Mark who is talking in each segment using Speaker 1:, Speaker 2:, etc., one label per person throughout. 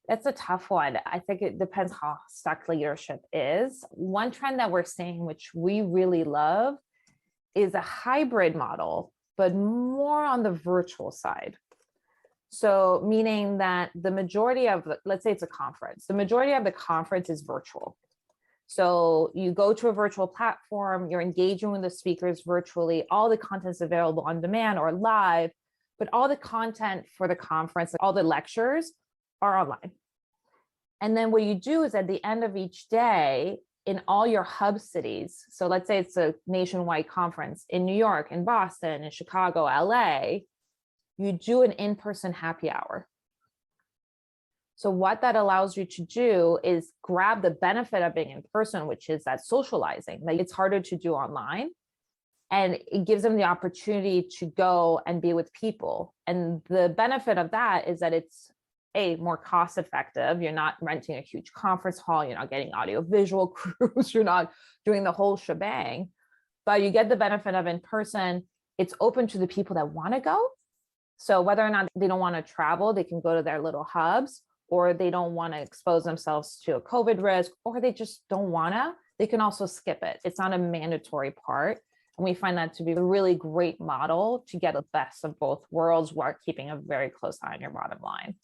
Speaker 1: That's a tough one. I think it depends how stuck leadership is. One trend that we're seeing, which we really love, is a hybrid model, but more on the virtual side. So meaning that the majority of, let's say it's a conference, the majority of the conference is virtual. So you go to a virtual platform, you're engaging with the speakers virtually, all the content's available on demand or live, but all the content for the conference, all the lectures are online. And then what you do is at the end of each day in all your hub cities, so let's say it's a nationwide conference in New York, in Boston, in Chicago, LA, you do an in-person happy hour. So what that allows you to do is grab the benefit of being in person, which is that socializing. Like it's harder to do online. And it gives them the opportunity to go and be with people. And the benefit of that is that it's more cost effective. You're not renting a huge conference hall. You're not getting audio visual crews. You're not doing the whole shebang, but you get the benefit of in person. It's open to the people that want to go. So whether or not they don't want to travel, they can go to their little hubs, or they don't want to expose themselves to a COVID risk, or they just don't want to, they can also skip it. It's not a mandatory part. And we find that to be a really great model to get the best of both worlds while keeping a very close eye on your bottom line.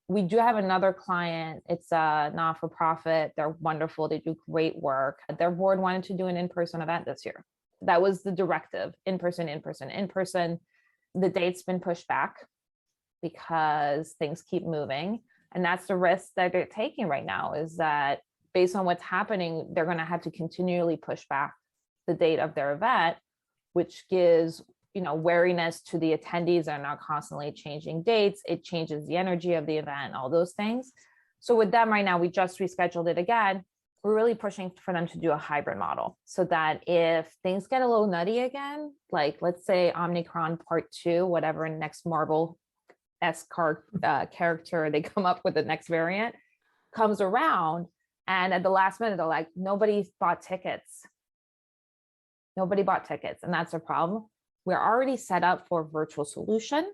Speaker 1: We do have another client. It's a not-for-profit. They're wonderful. They do great work. Their board wanted to do an in-person event this year. That was the directive, in-person, in-person, in-person. The date's been pushed back because things keep moving. And that's the risk that they're taking right now, is that based on what's happening, they're going to have to continually push back the date of their event, which gives, wariness to the attendees. Are now constantly changing dates. It changes the energy of the event, all those things. So with them right now, we just rescheduled it again. We're really pushing for them to do a hybrid model so that if things get a little nutty again, like let's say Omicron part 2, whatever next Marvel-esque character they come up with, the next variant comes around, and at the last minute, they're like, nobody bought tickets. Nobody bought tickets, and that's a problem. We're already set up for a virtual solution.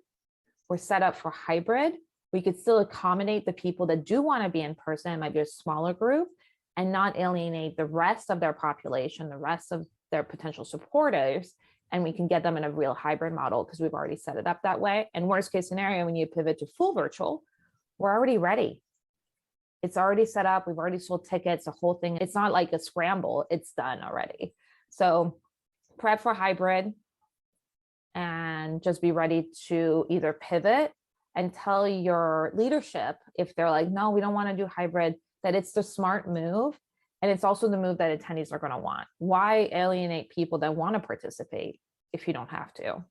Speaker 1: We're set up for hybrid. We could still accommodate the people that do want to be in person. It might be a smaller group, and not alienate the rest of their population, the rest of their potential supporters. And we can get them in a real hybrid model because we've already set it up that way. And worst case scenario, when you pivot to full virtual, we're already ready. It's already set up. We've already sold tickets, the whole thing. It's not like a scramble. It's done already. So prep for hybrid and just be ready to either pivot and tell your leadership, if they're like, no, we don't want to do hybrid, that it's the smart move. And it's also the move that attendees are going to want. Why alienate people that want to participate if you don't have to?